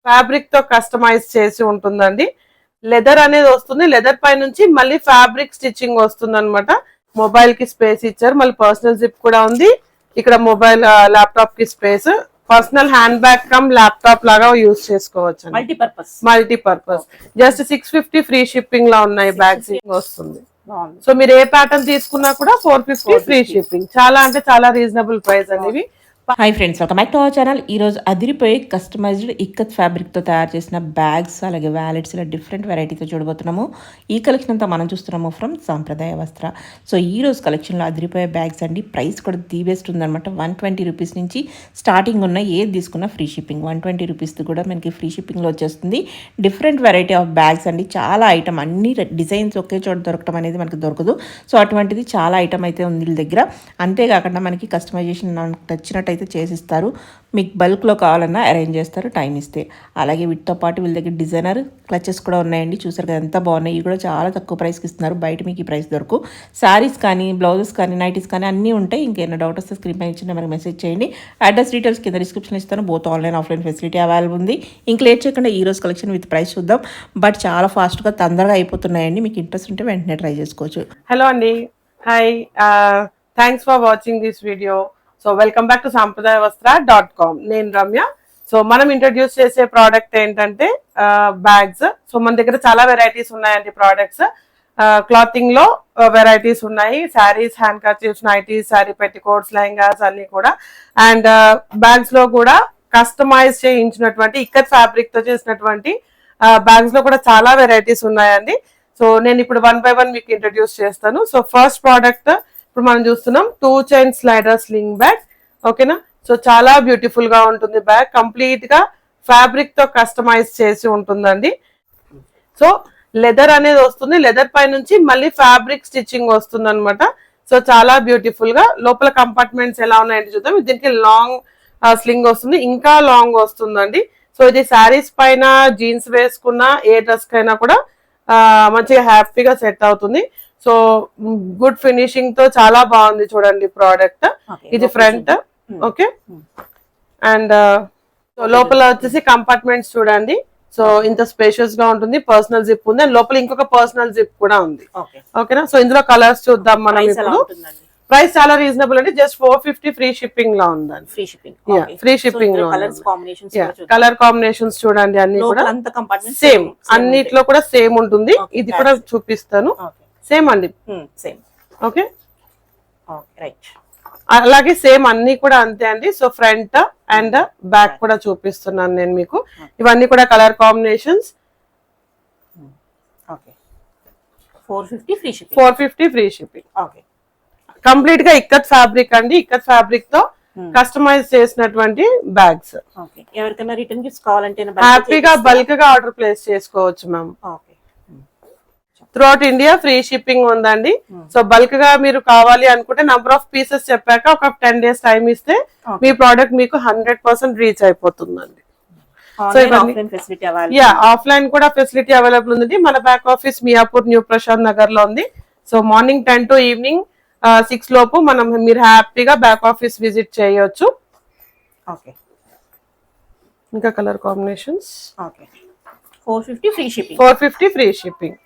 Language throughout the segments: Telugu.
ఫ్యాబ్రిక్ తో కస్టమైజ్ చేసి ఉంటుందండి. లెదర్ అనేది వస్తుంది, లెదర్ పై నుంచి మళ్ళీ ఫ్యాబ్రిక్ స్టిచ్చింగ్ వస్తుంది అనమాట. మొబైల్ కి స్పేస్ ఇచ్చారు, మళ్ళీ పర్సనల్ జిప్ కూడా ఉంది. ఇక్కడ మొబైల్ ల్యాప్టాప్ కి space, personal hand bag come laptop లాగా యూజ్ చేసుకోవచ్చు. మల్టీపర్పస్. జస్ట్ 650 ఫ్రీ షిప్పింగ్ లో ఉన్నాయి. బ్యాగ్స్ వస్తుంది. సో మీరు ఏ ప్యాటర్న్ తీసుకున్నా కూడా 450 ఫ్రీ షిప్పింగ్. చాలా అంటే చాలా రీజనబుల్ ప్రైస్ అనేవి. Hi friends, welcome back to our channel. ఈరోజు అదిరిపోయే కస్టమైజ్డ్ ఇక్కత్ ఫ్యాబ్రిక్తో తయారు చేసిన బ్యాగ్స్ అలాగే వ్యాలెట్స్ ఇలా డిఫరెంట్ వెరైటీతో చూడబోతున్నాము. ఈ కలెక్షన్ అంతా మనం చూస్తున్నాము ఫ్రమ్ సాంప్రదాయ వస్త్ర. సో ఈ రోజు కలెక్షన్లో అదిరిపోయే బ్యాగ్స్ అండి. ప్రైస్ కూడా ది బెస్ట్ ఉందన్నమాట. 120 రూపీస్ నుంచి స్టార్టింగ్ ఉన్న ఏది తీసుకున్నా ఫ్రీ షిప్పింగ్. 120 రూపీస్ కూడా మనకి ఫ్రీ షిప్పింగ్లో వచ్చేస్తుంది. డిఫరెంట్ వెరైటీ ఆఫ్ బ్యాగ్స్ అండి. చాలా ఐటమ్, అన్ని డిజైన్స్ ఒకే చోట దొరకడం అనేది మనకి దొరకదు. సో అటువంటిది చాలా ఐటమ్ అయితే ఉంది వీళ్ళ దగ్గర. అంతేకాకుండా మనకి కస్టమైజేషన్ నచ్చినట్టు అయితే చేసిస్తారు. మీకు బల్క్లో కావాలన్నా అరేంజ్ చేస్తారు టైం ఇస్తే. అలాగే వీటితో పాటు వీళ్ళ దగ్గర డిజైనర్ క్లచెస్ కూడా ఉన్నాయండి. చూసారు కదా ఎంత బాగున్నాయి. ఇవి కూడా చాలా తక్కువ ప్రైస్కి ఇస్తున్నారు. బయట మీకు ఈ ప్రైస్ దొరకు. శారీస్ కానీ, బ్లౌజెస్ కానీ, నైటీస్ కానీ అన్నీ ఉంటాయి. ఇంకేమైనా డౌట్ వస్తే స్క్రీన్ పైన ఇచ్చిన మనకి మెసేజ్ చేయండి. అడ్రస్ డీటెయిల్స్ కింద డిస్క్రిప్షన్ ఇస్తాను. Both online offline facility available ఉంది. ఇంక లేట్ చేయకుండా ఈ రోజు కలెక్షన్ విత్ ప్రైస్ చూద్దాం. బట్ చాలా ఫాస్ట్గా తొందరగా అయిపోతున్నాయండి. మీకు ఇంట్రెస్ట్ ఉంటే వెంటనే ట్రై చేసుకోవచ్చు. హలో అండి, hi, thanks for watching this video. So welcome back to sampradayavastra.com. నేను రమ్య. సో మనం ఇంట్రడ్యూస్ చేసే ప్రోడక్ట్ ఏంటంటే బ్యాగ్స్. సో మన దగ్గర చాలా వెరైటీస్ ఉన్నాయండి ప్రోడక్ట్స్. క్లాతింగ్ లో వెరైటీస్ ఉన్నాయి. Saris, hand kerchiefs, nighties, sari petticoats, lehengas అన్ని కూడా. అండ్ బ్యాగ్స్ లో కూడా కస్టమైజ్ చేయించినటువంటి ఇక్కత్ ఫ్యాబ్రిక్ తో చేసినటువంటి బ్యాగ్స్ లో కూడా చాలా వెరైటీస్ ఉన్నాయండి. సో నేను ఇప్పుడు 1 by 1 మీకు ఇంట్రడ్యూస్ చేస్తాను. సో ఫస్ట్ ప్రోడక్ట్ ఇప్పుడు మనం చూస్తున్నాం 2 చైన్ స్లైడర్ స్లింగ్ బ్యాగ్. ఓకేనా. సో చాలా బ్యూటిఫుల్ గా ఉంటుంది బ్యాగ్. కంప్లీట్ గా ఫ్యాబ్రిక్ తో కస్టమైజ్ చేసి ఉంటుందండి. సో లెదర్ అనేది వస్తుంది, లెదర్ పై నుంచి మళ్ళీ ఫ్యాబ్రిక్ స్టిచ్చింగ్ వస్తుంది అనమాట. సో చాలా బ్యూటిఫుల్ గా. లోపల కంపార్ట్మెంట్స్ ఎలా ఉన్నాయంటే చూద్దాం. దీనికి లాంగ్ స్లింగ్ వస్తుంది, ఇంకా లాంగ్ వస్తుందండి. సో ఇది శారీస్ పైన, జీన్స్ వేసుకున్న ఏ డ్రెస్ కైనా కూడా మంచిగా హ్యాపీగా సెట్ అవుతుంది. సో గుడ్ ఫినిషింగ్ తో చాలా బాగుంది చూడండి ప్రోడక్ట్. ఇది ఫ్రంట్. ఓకే. అండ్ లోపల వచ్చేసి కంపార్ట్మెంట్స్ చూడండి. సో ఇంత స్పేషియస్ గా ఉంటుంది. పర్సనల్ జిప్ ఉంది, అండ్ లోపల ఇంకొక పర్సనల్ జిప్ కూడా ఉంది. ఓకేనా. సో ఇందులో కలర్స్ చూద్దాం మనం ఇప్పుడు. ప్రైస్ చాలా రీజనబుల్ అండి. జస్ట్ 450 ఫ్రీ షిప్పింగ్ లో ఉందండి. ఫ్రీ షిప్పింగ్ లో కలర్ కాంబినేషన్స్ చూడండి. అన్ని కూడా సేమ్, అన్నిట్లో కూడా సేమ్ ఉంటుంది. ఇది కూడా చూపిస్తాను. సేమ్ అండి, సేమ్. Okay, right. అలాగే సేమ్ అన్ని కూడా అంతే అండి. సో ఫ్రంట్ అండ్ బ్యాక్ కూడా చూపిస్తున్నాను నేను మీకు. ఇవన్నీ కూడా colour combinations. 450 free shipping. Complete గా ఇక్కత్ ఫ్యాబ్రిక్ అండి. ఇక్కత్ ఫ్యాబ్రిక్ తో కస్టమైజ్ చేసినటువంటి బ్యాగ్స్. ఎవరికైనా రిటర్న్ గిఫ్ట్స్ కావాలంటే హ్యాపీగా బల్క్ గా ఆర్డర్ ప్లేస్ చేసుకోవచ్చు ma'am. Through out India free shipping ఉందండి. సో బల్క్ గా మీరు కావాలి అనుకుంటే నంబర్ ఆఫ్ పీసెస్ చెప్పాక ఒక 10 days టైం ఇస్తే మీ ప్రోడక్ట్ మీకు 100% రీచ్ అయిపోతుందండి. సో ఇవన్నీ ఆఫ్లైన్ కూడా ఫెసిలిటీ అవైలబుల్ ఉంది. మన back office Miyapur, new Prashant Nagar లో ఉంది. సో మార్నింగ్ 10 to ఈవినింగ్ 6 లోపు మీరు హ్యాపీగా బ్యాక్ ఆఫీస్ విజిట్ చేయొచ్చు. ఇంకా colour combinations. 450 free shipping.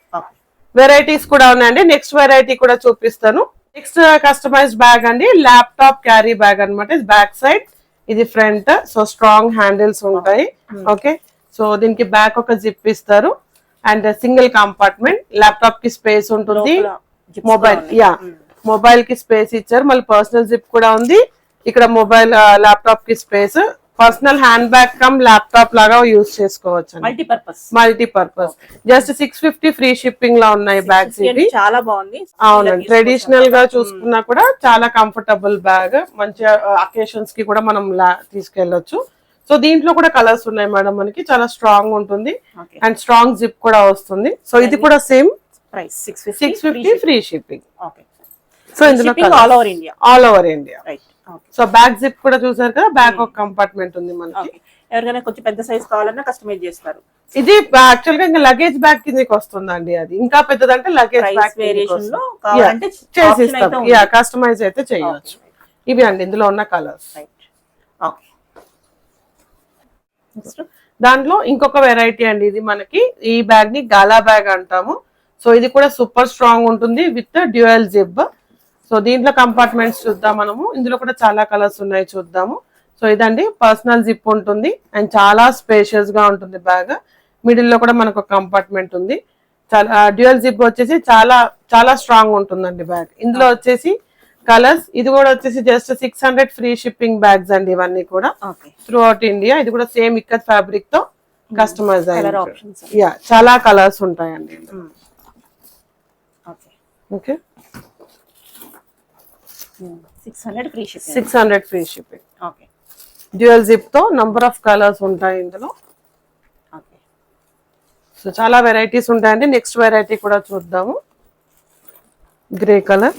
Varieties కూడా ఉన్నాయండి. నెక్స్ట్ వెరైటీ కూడా చూపిస్తాను. నెక్స్ట్ కస్టమైజ్డ్ బ్యాగ్ అండి. ల్యాప్టాప్ క్యారీ బ్యాగ్ అనమాట. ఇది బ్యాక్ సైడ్, ఇది ఫ్రంట్. సో స్ట్రాంగ్ హ్యాండిల్స్ ఉంటాయి. ఓకే. సో దీనికి బ్యాక్ ఒక జిప్ ఇస్తారు అండ్ సింగిల్ కంపార్ట్మెంట్. ల్యాప్టాప్ కి స్పేస్ ఉంటుంది. మొబైల్ కి స్పేస్ ఇచ్చారు, మళ్ళీ పర్సనల్ జిప్ కూడా ఉంది. ఇక్కడ మొబైల్ ల్యాప్టాప్ కి space, personal hand bag come laptop లాగా యూజ్ చేసుకోవచ్చు. మల్టీపర్పస్. జస్ట్ 650 ఫ్రీ షిప్పింగ్ లో ఉన్నాయి బ్యాగ్స్. ఇవి చాలా బాగుంది. అవునండి. ట్రెడిషనల్ గా చూసుకున్నా కూడా చాలా కంఫర్టబుల్ బ్యాగ్. మంచి అకేషన్స్ కి కూడా మనం తీసుకెళ్లొచ్చు. సో దీంట్లో కూడా కలర్స్ ఉన్నాయి మేడం మనకి. చాలా స్ట్రాంగ్ ఉంటుంది అండ్ స్ట్రాంగ్ జిప్ కూడా వస్తుంది. సో ఇది కూడా same price 650 free shipping. So ఇందులో all over India. So back zip కూడా చూసారు కదా. బ్యాక్ ఒక కంపార్ట్మెంట్ ఉంది మనకి. ఎవరికైనా కొంచెం పెద్ద సైజ్ కావాలన్నా కస్టమైజ్ చేస్తారు. ఇది యాక్చువల్ గా ఇంకా లగేజ్ బ్యాగ్ కిందకి వస్తుందండి. అది ఇంకా పెద్దదంటే లగేజ్ బ్యాగ్ వేరియేషన్ లో చేసిస్తాం. కస్టమైజ్ అయితే చేయవచ్చు. ఇవి అండి ఇందులో ఉన్న కలర్స్. దాంట్లో ఇంకొక వెరైటీ అండి, ఇది మనకి ఈ బ్యాగ్ ని గాలా బ్యాగ్ అంటాము. సో ఇది కూడా సూపర్ స్ట్రాంగ్ ఉంటుంది విత్ డ్యూయల్ జిప్. సో దీంట్లో కంపార్ట్మెంట్స్ చూద్దాం మనము. ఇందులో కూడా చాలా కలర్స్ ఉన్నాయి, చూద్దాము. సో ఇదండి పర్సనల్ జిప్ ఉంటుంది అండ్ చాలా స్పేషియస్ గా ఉంటుంది బ్యాగ్. మిడిల్ లో కూడా మనకు ఒక కంపార్ట్మెంట్ ఉంది. చాలా డ్యూయల్ జిప్ వచ్చేసి చాలా చాలా స్ట్రాంగ్ ఉంటుందండి బ్యాగ్. ఇందులో వచ్చేసి కలర్స్, ఇది కూడా వచ్చేసి జస్ట్ 600 ఫ్రీ షిప్పింగ్ బ్యాగ్స్ అండి ఇవన్నీ కూడా త్రూ అవుట్ ఇండియా. ఇది కూడా సేమ్ ఇక్కత్ ఫ్యాబ్రిక్ తో కస్టమైజ్ అయ్యింది. చాలా కలర్స్ ఉంటాయండి. Okay 600 free shipping. Dual zip తో నంబర్ ఆఫ్ కలర్స్ ఉంటాయి ఇందులో. సో చాలా వెరైటీస్ ఉంటాయండి. నెక్స్ట్ వెరైటీ కూడా చూద్దాము. గ్రే కలర్,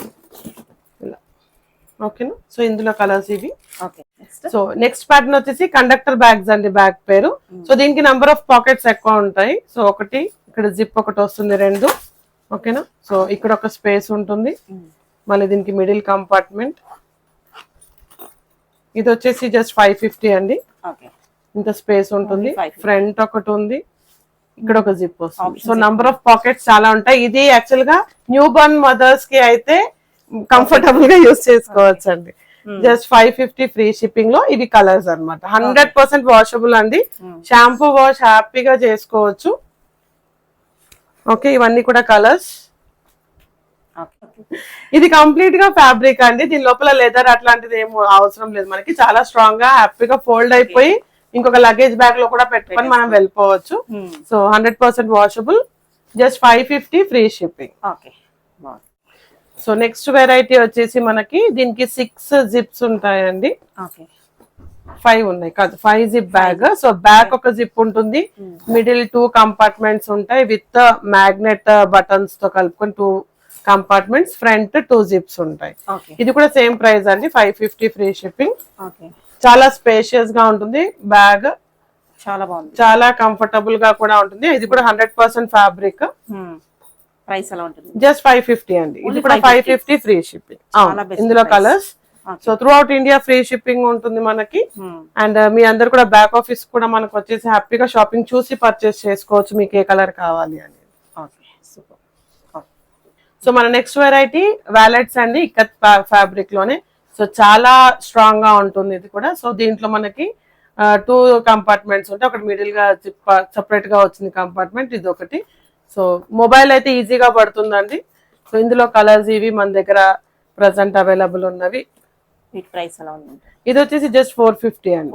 ఓకేనా. సో ఇందులో కలర్స్ ఇవి. సో నెక్స్ట్ ప్యాటర్న్ వచ్చేసి కండక్టర్ బ్యాగ్స్ అండి బ్యాగ్ పేరు. సో దీనికి నంబర్ ఆఫ్ పాకెట్స్ ఎక్కువ ఉంటాయి. సో ఒకటి ఇక్కడ జిప్ ఒకటి వస్తుంది, 2, ఓకేనా. సో ఇక్కడ ఒక స్పేస్ ఉంటుంది, మళ్ళీ దీనికి మిడిల్ కంపార్ట్మెంట్. ఇది వచ్చేసి జస్ట్ 550 అండి. ఇంత స్పేస్ ఉంటుంది. ఫ్రంట్ ఒకటి ఉంది, ఇక్కడ ఒక జిప్ వస్తుంది. సో నంబర్ ఆఫ్ పాకెట్స్ చాలా ఉంటాయి. ఇది యాక్చువల్ గా న్యూ బర్న్ మదర్స్ కి అయితే కంఫర్టబుల్ గా యూజ్ చేసుకోవచ్చు అండి. జస్ట్ 550 ఫ్రీ షిప్పింగ్ లో ఇవి కలర్స్ అన్నమాట. 100% వాషబుల్ అండి. షాంపూ వాష్ హ్యాపీగా చేసుకోవచ్చు. ఓకే, ఇవన్నీ కూడా కలర్స్. ఇది కంప్లీట్ గా ఫ్యాబ్రిక్ అండి. దీని లోపల లెదర్ అట్లాంటిది ఏం అవసరం లేదు మనకి. చాలా స్ట్రాంగ్ గా హ్యాపీగా ఫోల్డ్ అయిపోయి ఇంకొక లగేజ్ బ్యాగ్ లో కూడా పెట్టుకొని మనం వెళ్ళిపోవచ్చు. So 100% washable, just 550 free shipping. So next variety వచ్చేసి మనకి దీనికి 6 జిప్స్ ఉంటాయండి. 5 ఉన్నాయి కాదు, 5 జిప్ బ్యాగ్. సో బ్యాక్ ఒక జిప్ ఉంటుంది, మిడిల్ 2 కంపార్ట్మెంట్స్ ఉంటాయి విత్ మ్యాగ్నెట్ బటన్స్ తో కలుపుకొని 2 కంపార్ట్మెంట్స్, ఫ్రంట్ 2 జిప్స్ ఉంటాయి. ఇది కూడా సేమ్ ప్రైస్ అండి, 550 ఫ్రీ షిప్పింగ్. చాలా స్పేషియస్ గా ఉంటుంది బ్యాగ్, చాలా బాగుంది, చాలా కంఫర్టబుల్ గా కూడా ఉంటుంది. ఇది కూడా 100% ఫ్యాబ్రిక్. ప్రైస్ ఎలా ఉంటుంది? జస్ట్ 550 అండి. ఇది కూడా 550 ఫ్రీ షిప్పింగ్. ఇందులో colours. So through out India free shipping ఉంటుంది మనకి. అండ్ మీ అందరు కూడా బ్యాక్ ఆఫీస్ కూడా మనకు వచ్చేసి హ్యాపీగా షాపింగ్ చూసి పర్చేస్ చేసుకోవచ్చు మీకు ఏ కలర్ కావాలి అని. సో మన నెక్స్ట్ వెరైటీ వ్యాలెట్స్ అండి, ఇక్కత్ ఫ్యాబ్రిక్ లోనే. సో చాలా స్ట్రాంగ్ గా ఉంటుంది ఇది కూడా. సో దీంట్లో మనకి 2 కంపార్ట్మెంట్స్ ఉంటాయి. ఒకటి మిడిల్ గా సపరేట్ గా వచ్చింది కంపార్ట్మెంట్, ఇది ఒకటి. సో మొబైల్ అయితే ఈజీగా పడుతుందండి. సో ఇందులో కలర్స్ ఇవి మన దగ్గర ప్రెసెంట్ అవైలబుల్ ఉన్నవి. ప్రైస్ ఎలా ఉంది? ఇది వచ్చేసి జస్ట్ 450 అండి.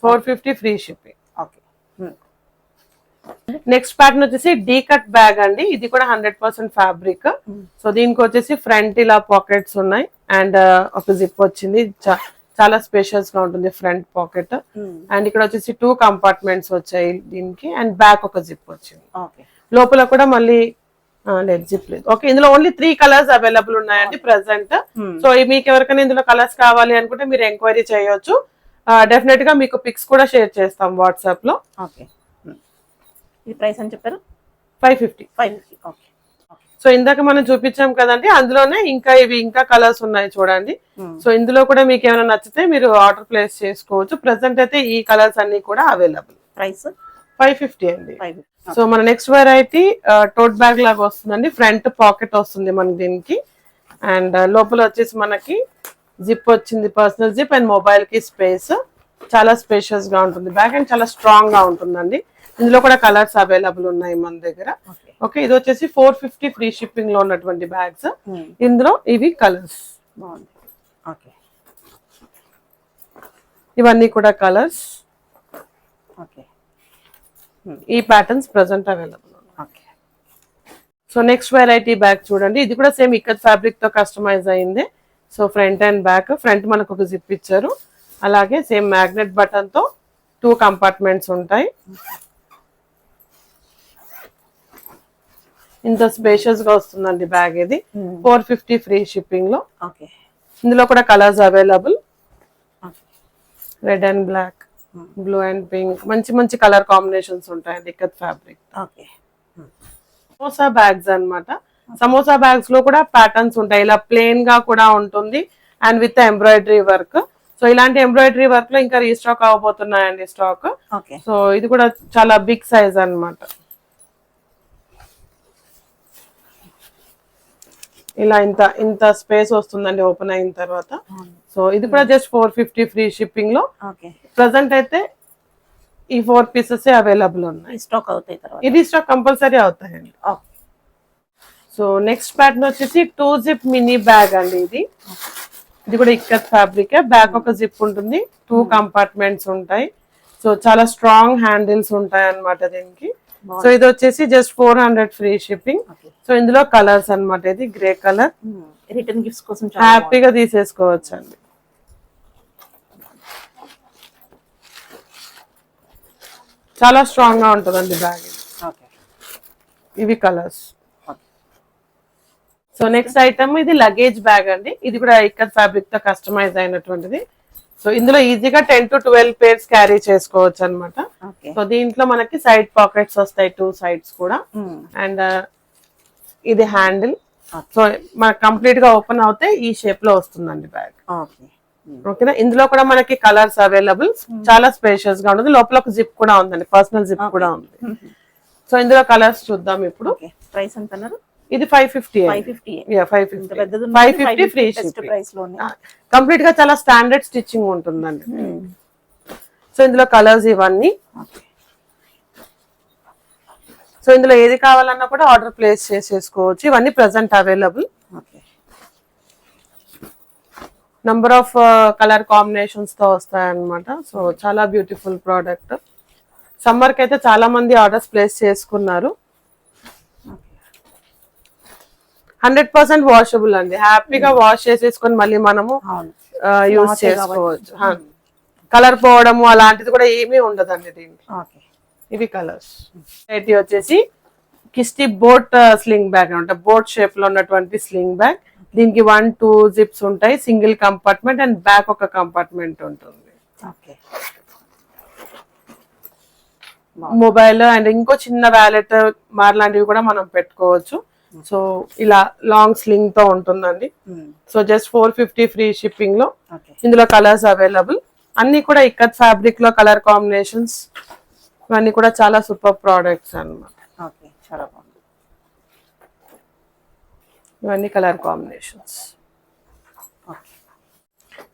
450 ఫ్రీ షిప్పింగ్. నెక్స్ట్ ప్యాటర్న్ వచ్చేసి డీ కట్ బ్యాగ్ అండి. ఇది కూడా 100% ఫ్యాబ్రిక్. సో దీనికి వచ్చేసి ఫ్రంట్ ఇలా పాకెట్స్ ఉన్నాయి అండ్ ఒక జిప్ వచ్చింది. చాలా స్పేషియస్ గా ఉంటుంది ఫ్రంట్ పాకెట్. అండ్ ఇక్కడ వచ్చేసి 2 కంపార్ట్మెంట్స్ వచ్చాయి దీనికి అండ్ బ్యాక్ ఒక జిప్ వచ్చింది. లోపల కూడా మళ్ళీ లేదు, జిప్ లేదు. ఓకే, ఇందులో ఓన్లీ 3 కలర్స్ అవైలబుల్ ఉన్నాయండి ప్రెసెంట్. సో మీకు ఎవరికైనా ఇందులో కలర్స్ కావాలి అనుకుంటే మీరు ఎంక్వైరీ చేయొచ్చు. డెఫినెట్ గా మీకు పిక్స్ కూడా షేర్ చేస్తాం వాట్సాప్ లో. ఈ ప్రైస్ అని చెప్పారు 550. సో ఇందాక మనం చూపించాం కదండి, అందులోనే ఇంకా కలర్స్ ఉన్నాయి చూడండి. సో ఇందులో కూడా మీకు ఏమైనా నచ్చితే మీరు ఆర్డర్ ప్లేస్ చేసుకోవచ్చు. ప్రెసెంట్ అయితే ఈ కలర్స్ అన్ని కూడా అవైలబుల్. ప్రైస్ 550 అండి. సో మన నెక్స్ట్ వెరైటీ టోట్ బ్యాగ్ లాగా వస్తుందండి. ఫ్రంట్ పాకెట్ వస్తుంది మనకి దీనికి అండ్ లోపల వచ్చేసి మనకి జిప్ వచ్చింది, పర్సనల్ జిప్ అండ్ మొబైల్ కి స్పేస్. చాలా స్పేషియస్ గా ఉంటుంది బ్యాగ్ అండ్ చాలా స్ట్రాంగ్ గా ఉంటుందండి. ఇందులో కూడా కలర్స్ అవైలబుల్ ఉన్నాయి మన దగ్గర. ఓకే, ఇది వచ్చేసి 450 ఫ్రీ షిప్పింగ్ లో ఉన్నటువంటి బ్యాగ్స్. ఇందులో ఇవి కలర్స్, ఇవన్నీ కూడా కలర్స్. ఈ patterns present available. So next variety bag చూడండి. ఇది కూడా సేమ్ ఇక్కత్ ఫ్యాబ్రిక్ తో కస్టమైజ్ అయింది. So front and back. Front మనకు ఒక జిప్ ఇచ్చారు, అలాగే సేమ్ మ్యాగ్నెట్ బటన్ తో 2 కంపార్ట్మెంట్స్ ఉంటాయి. ఇంత స్పేషియస్ గా వస్తుందండి బ్యాగ్. ఇది 450 ఫ్రీ షిప్పింగ్ లో. ఇందులో కూడా colours available, red and black, blue and pink, మంచి కలర్ కాంబినేషన్స్ ఉంటాయండి ఇక్కత్ ఫ్యాబ్రిక్. సమోసా బ్యాగ్స్ అన్నమాట. సమోసా బ్యాగ్స్ లో కూడా ప్యాటర్న్స్ ఉంటాయి. ఇలా ప్లెయిన్ గా కూడా ఉంటుంది and with embroidery work. So so ఇలాంటి ఎంబ్రాయిడరీ వర్క్ లో ఇంకా రీస్టాక్ అవబోతున్నాయండి స్టాక్. ఓకే. సో ఇది కూడా చాలా బిగ్ సైజ్ అన్నమాట. ఇలా ఇంత స్పేస్ వస్తుందండి ఓపెన్ అయిన తర్వాత. సో ఇది కూడా జస్ట్ 450 ఫ్రీ షిప్పింగ్ లో. ఓకే. ప్రెసెంట్ అయితే ఈ 4 పీసెస్ అవైలబుల్ ఉన్నాయి. స్టాక్ అవుతాయి తర్వాత. ఇది స్టాక్ కంపల్సరీ అవుతాయండి. సో నెక్స్ట్ ప్యాటర్న్ వచ్చేసి 2 జిప్ మినీ బ్యాగ్ అండి. ఇది కూడా ఇక్కత్ ఫ్యాబ్రిక్. బ్యాక్ ఒక జిప్ ఉంటుంది, 2 కంపార్ట్మెంట్స్ ఉంటాయి. సో చాలా స్ట్రాంగ్ హ్యాండిల్స్ ఉంటాయి అన్నమాట దీనికి. సో ఇది వచ్చేసి జస్ట్ 400 ఫ్రీ షిప్పింగ్. సో ఇందులో కలర్స్ అన్నమాట. ఇది గ్రే కలర్. రిటర్న్ గిఫ్ట్స్ కోసం హ్యాపీగా తీసేసుకోవచ్చు అండి. చాలా స్ట్రాంగ్ గా ఉంటుందండి బ్యాగ్. ఇవి కలర్స్. సో నెక్స్ట్ ఐటమ్ ఇది లగేజ్ బ్యాగ్ అండి. ఇది కూడా ఇక్కత్ ఫ్యాబ్రిక్ తో కస్టమైజ్ అయినటువంటిది. సో ఇందులో ఈజీగా 10 to 12 పేర్స్ క్యారీ చేసుకోవచ్చు అనమాట. సో దీంట్లో మనకి సైడ్ పాకెట్స్ వస్తాయి 2 sides కూడా. అండ్ ఇది హ్యాండిల్. సో మనకి కంప్లీట్ గా ఓపెన్ అవుతే ఈ షేప్ లో వస్తుందండి బ్యాగ్. ఓకేనా. ఇందులో కూడా మనకి కలర్స్ అవైలబుల్. చాలా స్పేషియస్ గా ఉంటుంది. లోపల ఒక జిప్ కూడా ఉందండి, పర్సనల్ జిప్ కూడా ఉంది. సో ఇందులో కలర్స్ చూద్దాం ఇప్పుడు. ప్రైస్ ఎంత అన్నారు? ఇది 550. 550 ఫ్రీ షిప్పింగ్. కంప్లీట్ గా చాలా స్టాండర్డ్ స్టిచ్చింగ్ ఉంటుందండి. సో ఇందులో కలర్స్ ఇవన్నీ. సో ఇందులో ఏది కావాలన్నా కూడా ఆర్డర్ ప్లేస్ చేసేసుకోవచ్చు. ఇవన్నీ present available. Number of colour combinations తో వస్తాయి అన్నమాట. సో చాలా బ్యూటిఫుల్ ప్రోడక్ట్. సమ్మర్ కి అయితే చాలా మంది ఆర్డర్స్ ప్లేస్ చేసుకున్నారు. 100% వాషబుల్ అండి. హ్యాపీగా వాష్ చేసేసుకొని మళ్ళీ మనము యూజ్ చేసుకోవచ్చు. కలర్ పోవడము అలాంటిది కూడా ఏమీ ఉండదండి దీంట్లో. ఇవి కలర్స్. వెరైటీ వచ్చేసి కిస్టీ బోట్ స్లింగ్ బ్యాగ్ అంటే బోట్ షేప్ లో ఉన్నటువంటి స్లింగ్ బ్యాగ్. దీనికి 1-2 జిప్స్ ఉంటాయి, సింగిల్ కంపార్ట్మెంట్ అండ్ బ్యాక్ ఒక కంపార్ట్మెంట్ ఉంటుంది. మొబైల్ అండ్ ఇంకో చిన్న వ్యాలెట్ లాంటివి కూడా మనం పెట్టుకోవచ్చు. సో ఇలా లాంగ్ స్లింగ్ తో ఉంటుందండి. సో జస్ట్ 450 ఫ్రీ షిప్పింగ్ లో. ఇందులో కలర్స్ అవైలబుల్. అన్ని కూడా ఇక్కత్ ఫ్యాబ్రిక్ లో కలర్ కాంబినేషన్స్ ఇవన్నీ కూడా చాలా సూపర్ ప్రోడక్ట్స్ అన్నమాట. ఇవన్నీ colour combinations.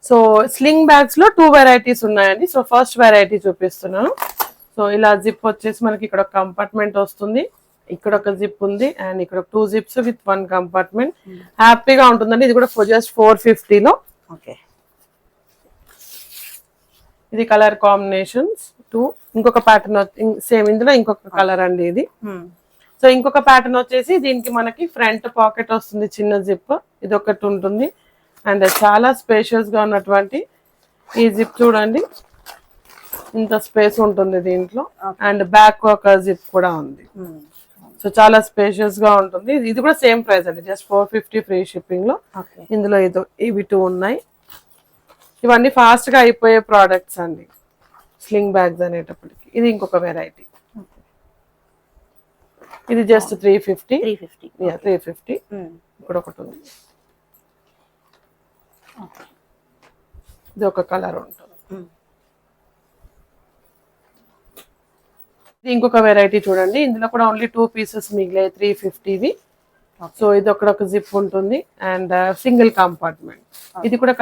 So sling bags లో 2 వెరైటీస్ ఉన్నాయండి. సో ఫస్ట్ వెరైటీ చూపిస్తున్నాను. సో ఇలా జిప్ వచ్చేసి మనకి ఇక్కడ ఒక కంపార్ట్మెంట్ వస్తుంది, ఇక్కడ ఒక జిప్ ఉంది అండ్ ఇక్కడ 2 జిప్స్ విత్ 1 కంపార్ట్మెంట్. హ్యాపీగా ఉంటుందండి. ఇది కూడా జస్ట్ 450 లో. ఇది కలర్ కాంబినేషన్స్ 2. ఇంకొక ప్యాటర్న్ సేమ్ ఇందులో ఇంకొక కలర్ అండి ఇది. సో ఇంకొక ప్యాటర్న్ వచ్చేసి దీనికి మనకి ఫ్రంట్ పాకెట్ వస్తుంది, చిన్న జిప్. ఇది ఒకటి ఉంటుంది అండ్ చాలా స్పేషియస్ గా ఉన్నటువంటి ఈ జిప్ చూడండి. ఇంత స్పేస్ ఉంటుంది దీంట్లో అండ్ బ్యాక్ ఒక జిప్ కూడా ఉంది. సో చాలా స్పేషియస్ గా ఉంటుంది. ఇది కూడా సేమ్ ప్రైస్ అండి, జస్ట్ 450 ఫ్రీ షిప్పింగ్ లో. ఇందులో ఇవి 2 ఉన్నాయి. ఇవన్నీ ఫాస్ట్ గా అయిపోయే ప్రోడక్ట్స్ అండి స్లింగ్ బ్యాగ్స్ అనేటప్పటికి. ఇది ఇంకొక వెరైటీ. ఇది జస్ట్ 350. 350. ఇక్కడ ఒకటి ఉంది. ఇది ఒక కలర్ ఉంటుంది. ఇది ఇంకొక వెరైటీ చూడండి. ఇందులో కూడా ఓన్లీ 2 పీసెస్ మిగిలాయి 350వి. సో ఇది ఒక జిప్ ఉంటుంది అండ్ సింగిల్ కంపార్ట్మెంట్. ఇది కూడా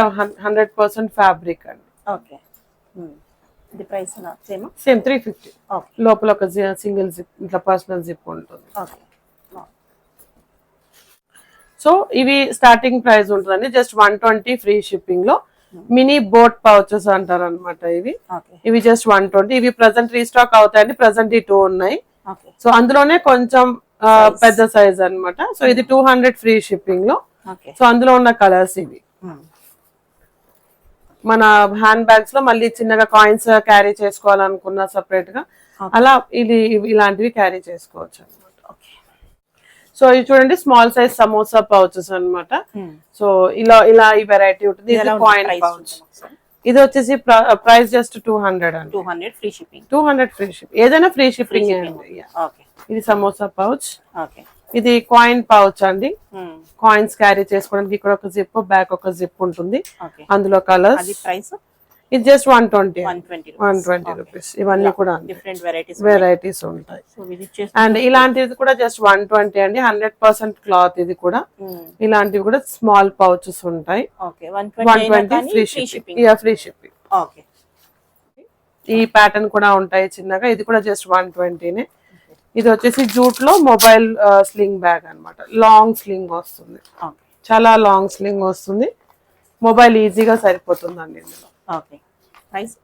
100% ఫ్యాబ్రిక్ అండి. సేమ్ 350. లోపల ఒక సింగిల్ జిప్ ఇట్లా పర్సనల్ జిప్ ఉంటుంది. సో ఇవి స్టార్టింగ్ ప్రైస్ ఉంటుందండి జస్ట్ 120 ఫ్రీ షిప్పింగ్ లో. మినీ బోట్ పౌచెస్ అంటారు అనమాట ఇవి జస్ట్ 120. ఇవి ప్రెసెంట్ రీస్టాక్ అవుతాయండి. ప్రెసెంట్ ఈ 2 ఉన్నాయి. సో అందులోనే కొంచెం పెద్ద సైజ్ అన్నమాట. సో ఇది 200 ఫ్రీ షిప్పింగ్ లో. సో అందులో ఉన్న కలర్స్ ఇవి. మన హ్యాండ్ బ్యాగ్స్ లో మళ్ళీ చిన్నగా కాయిన్స్ క్యారీ చేసుకోవాలనుకున్నా సపరేట్ గా అలా ఇలాంటివి క్యారీ చేసుకోవచ్చు అనమాట. సో ఇది చూడండి స్మాల్ సైజ్ సమోసా పౌచెస్ అన్నమాట. సో ఇలా ఈ వెరైటీ ఉంటుంది. ఇది కాయిన్ పౌచ్. ఇది వచ్చేసి ప్రైస్ జస్ట్ 200 అండి. 200 ఫ్రీ షిప్పింగ్. 200 free shipping. ఏదైనా ఫ్రీ షిప్పింగ్ అండి. ఇది సమోసా పౌచ్. ఇది కాయిన్ పౌచ్ అండి. కాయిన్స్ క్యారీ చేసుకోవడానికి ఇక్కడ ఒక జిప్, బ్యాక్ ఒక జిప్ ఉంటుంది. అందులో కలర్స్. ఇది జస్ట్ 120 120 120 రూపీస్. ఇవన్నీ కూడా డిఫరెంట్ వెరైటీస్ వెరైటీస్ ఉంటాయి. సో విజిట్ చేసి అండ్ ఇలాంటిది కూడా జస్ట్ 120 అండి. 100% క్లాత్ ఇది కూడా. ఇలాంటివి కూడా స్మాల్ పౌచెస్ ఉంటాయి. Okay 120 free shipping. Free shipping. Okay ఈ ప్యాటర్న్ కూడా ఉంటాయి చిన్నగా. ఇది కూడా జస్ట్ 120నే. ఇది వచ్చేసి జూట్ లో మొబైల్ స్లింగ్ బ్యాగ్ అన్నమాట. లాంగ్ స్లింగ్ వస్తుంది, ఓకే చాలా లాంగ్ స్లింగ్ వస్తుంది. మొబైల్ ఈజీగా సరిపోతుందండి ఇందులో. Okay price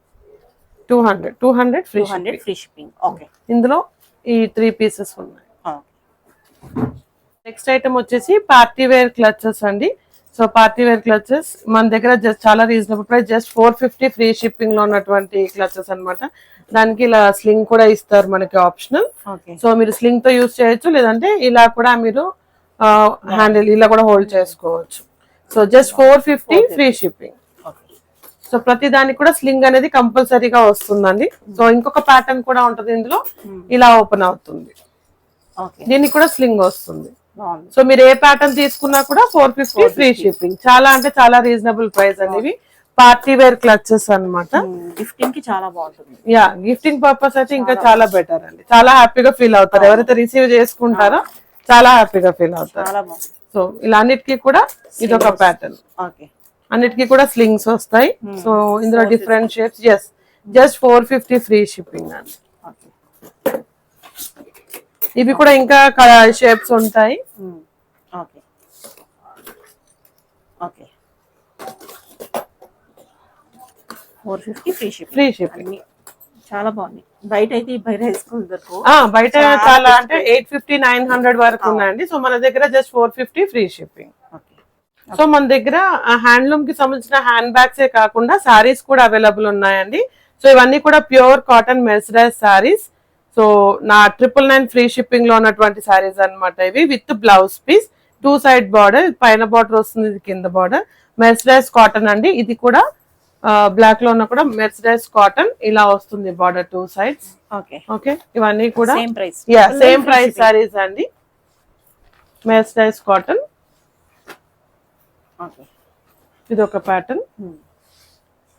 200 free 200 free shipping. Okay ఇందులో ఈ 3 పీసెస్ ఉన్నాయి. ఓకే నెక్స్ట్ ఐటమ్ వచ్చేసి పార్టీ వేర్ క్లచెస్ అండి. సో పార్టీ వేర్ క్లచెస్ మన దగ్గర జస్ట్ చాలా reasonable price, just 450 free shipping లో ఉన్నటువంటి క్లచెస్ అన్నమాట. దానికి ఇలా స్లింగ్ కూడా ఇస్తారు మనకి ఆప్షనల్. ఓకే సో మీరు స్లింగ్ తో యూజ్ చేయొచ్చు, లేదంటే ఇలా కూడా మీరు హ్యాండిల్ ఇలా కూడా హోల్డ్ చేసుకోవచ్చు. So just 450 free shipping. Okay so ప్రతి దానికి కూడా స్లింగ్ అనేది కంపల్సరీగా వస్తుందండి. సో ఇంకొక ప్యాటర్న్ కూడా ఉంటుంది ఇందులో, ఇలా ఓపెన్ అవుతుంది. ఓకే దీనికి కూడా స్లింగ్ వస్తుంది. బాగుంది. సో మీరు ఏ ప్యాటర్న్ తీసుకున్నా కూడా 450 ఫ్రీ షిప్పింగ్. చాలా అంటే చాలా రీజనబుల్ ప్రైస్ అండి. ఇవి పార్టీ వేర్ క్లచెస్ అన్నమాట. గిఫ్టింగ్ కి చాలా బాగుంటుంది. యా గిఫ్టింగ్ పర్పస్ అయితే ఇంకా చాలా బెటర్ అండి. చాలా హ్యాపీగా ఫీల్ అవుతారు ఎవరైతే రిసీవ్ చేసుకుంటారో, చాలా హ్యాపీగా ఫీల్ అవుతారు. చాలా బాగుంది. సో ఇలా అన్నిటికీ కూడా ఇది ఒక ప్యాటర్న్. ఓకే అన్నిటికీ కూడా స్లింగ్స్ వస్తాయి. సో ఇందులో different shapes. Just 450 free shipping అండి. ఓకే ఇవి కూడా ఇంకా షేప్స్ ఉంటాయి. Okay okay 450 free shipping. Free shipping చాలా బాగుంది. బయట అయితే ఈ బయట స్కూల్ దొరకు బయట చాలా అంటే 850 900 వరకు ఉన్నాయండి. సో మన దగ్గర just 450 free shipping. Okay so మన దగ్గర హ్యాండ్లూమ్ కి సంబంధించిన హ్యాండ్ బ్యాగ్స్ ఏ కాకుండా సారీస్ కూడా అవైలబుల్ ఉన్నాయండి. సో ఇవన్నీ కూడా pure cotton mercerise saris. So నా 999 ఫ్రీ షిప్పింగ్ లో ఉన్నటువంటి సారీస్ అన్నమాట ఇవి. With blouse piece, 2 side border, పైన బార్డర్ వస్తుంది, ఇది కింద బార్డర్. మెర్సరైజ్ కాటన్ అండి. ఇది కూడా బ్లాక్ లో ఉన్న కూడా మెర్సరైజ్ కాటన్ ఇలా వస్తుంది బార్డర్ 2 సైడ్స్. ఓకే ఓకే ఇవన్నీ కూడా same price. Same price sarees అండి. Mercerised cotton. ఓకే ఇది ఒక ప్యాటర్న్.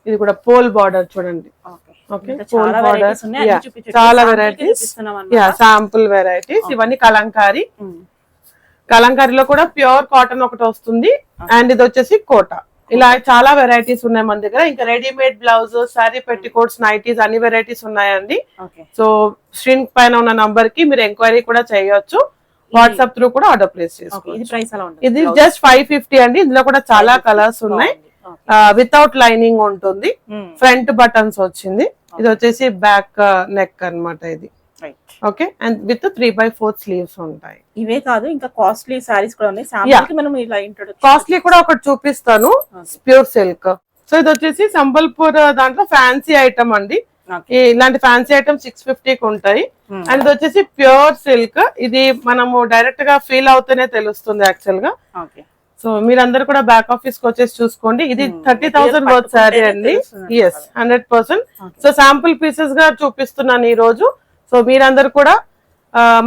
ఇది కూడా పోల్ బార్డర్ చూడండి. ఓకే ఓకే ఇంకా పోల్ చాలా బార్డర్. varieties ఉన్నాయి. అన్ని చూపించండి. చాలా Sample కి వెరైటీస్. చూపిస్తున్నాం అన్నమాట. Sample varieties. ఇవన్నీ కలంకారీ. కలంకారీలో కూడా ప్యూర్ కాటన్ ఒకటి వస్తుంది. అండ్ ఇది వచ్చేసి కోటా. ఇలా చాలా వెరైటీస్ ఉన్నాయి మన దగ్గర. ఇంకా readymade blouse, sorry petticoats, nighties అన్ని వెరైటీస్ ఉన్నాయండి. ఓకే సో స్క్రీన్ పైన ఉన్న నంబర్ కి మీరు ఎంక్వైరీ కూడా చేయొచ్చు. వాట్సాప్ త్రూ కూడా ఆర్డర్ ప్లేస్ ఓకే ఇది చేసుకోవచ్చు. ప్రైస్ ఎలా ఉంటుంది? ఇది జస్ట్ 550 అండి. ఇందులో కూడా చాలా కలర్స్ ఉన్నాయి. వితౌట్ లైనింగ్ ఉంటుంది. ఫ్రంట్ బటన్స్ వచ్చింది. ఇది వచ్చేసి బ్యాక్ నెక్ అన్నమాట ఇది. Right. Okay and with 3/4 sleeves ఉంటాయి. ఇవే కాదు ఇంకా కాస్ట్లీ సారీస్ కూడా ఉన్నాయి. శాంపుల్ కి మనం ఇలా ఇంట్రొడక్షన్ కాస్ట్లీ కూడా ఒకటి చూపిస్తాను. Pure silk. సో ఇది వచ్చేసి సంబల్పూర్ దాంట్లో ఫ్యాన్సీ ఐటమ్ అండి. ఇలాంటి ఫ్యాన్సీ ఐటమ్ 650కి ఉంటాయి. అండ్ ఇది వచ్చేసి ప్యూర్ సిల్క్. ఇది మనము డైరెక్ట్ గా ఫీల్ అవుతూనే తెలుస్తుంది యాక్చువల్ గా. ఓకే సో మీరందరూ కూడా బ్యాక్ ఆఫీస్ కి వచ్చేసి చూసుకోండి. ఇది 30,000 వర్త్ శారీ అండి. 100%. సో శాంపుల్ పీసెస్ గా చూపిస్తున్నాను ఈ రోజు. సో మీరందరూ కూడా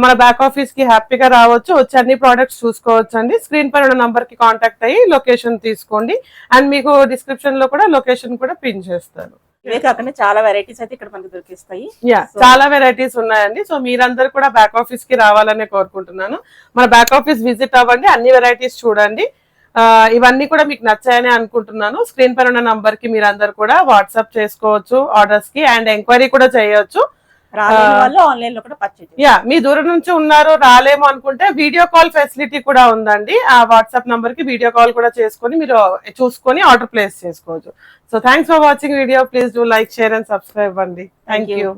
మన బ్యాక్ ఆఫీస్ కి హ్యాపీగా రావచ్చు, వచ్చి అన్ని ప్రోడక్ట్స్ చూసుకోవచ్చు అండి. స్క్రీన్ పైన ఉన్న నంబర్ కి కాంటాక్ట్ అయ్యి లొకేషన్ తీసుకోండి. అండ్ మీకు డిస్క్రిప్షన్ లో కూడా లొకేషన్ కూడా పిన్ చేస్తారు. ఇవే కాకుండా చాలా వెరైటీస్ అయితే ఇక్కడ మనకి దొరికిస్తాయి. చాలా వెరైటీస్ ఉన్నాయండి. సో మీరందరూ కూడా బ్యాక్ ఆఫీస్ కి రావాలనే కోరుకుంటున్నాను. మన బ్యాక్ ఆఫీస్ విజిట్ అవ్వండి, అన్ని వెరైటీస్ చూడండి. ఇవన్నీ కూడా మీకు నచ్చాయని అనుకుంటున్నాను. స్క్రీన్ పైన ఉన్న నంబర్ కి మీరందరూ కూడా వాట్సాప్ చేసుకోవచ్చు ఆర్డర్స్ కి. అండ్ ఎంక్వైరీ కూడా చేయొచ్చు. ఆన్లైన్ లో కూడా పర్చేజ్. మీ దూరం నుంచి ఉన్నారు, రాలేమో అనుకుంటే వీడియో కాల్ ఫెసిలిటీ కూడా ఉందండి. ఆ వాట్సాప్ నంబర్ కి వీడియో కాల్ కూడా చేసుకొని మీరు చూసుకొని ఆర్డర్ ప్లేస్ చేసుకోవచ్చు. So thanks for watching video. Please do like, share and subscribe అండి. Thank you.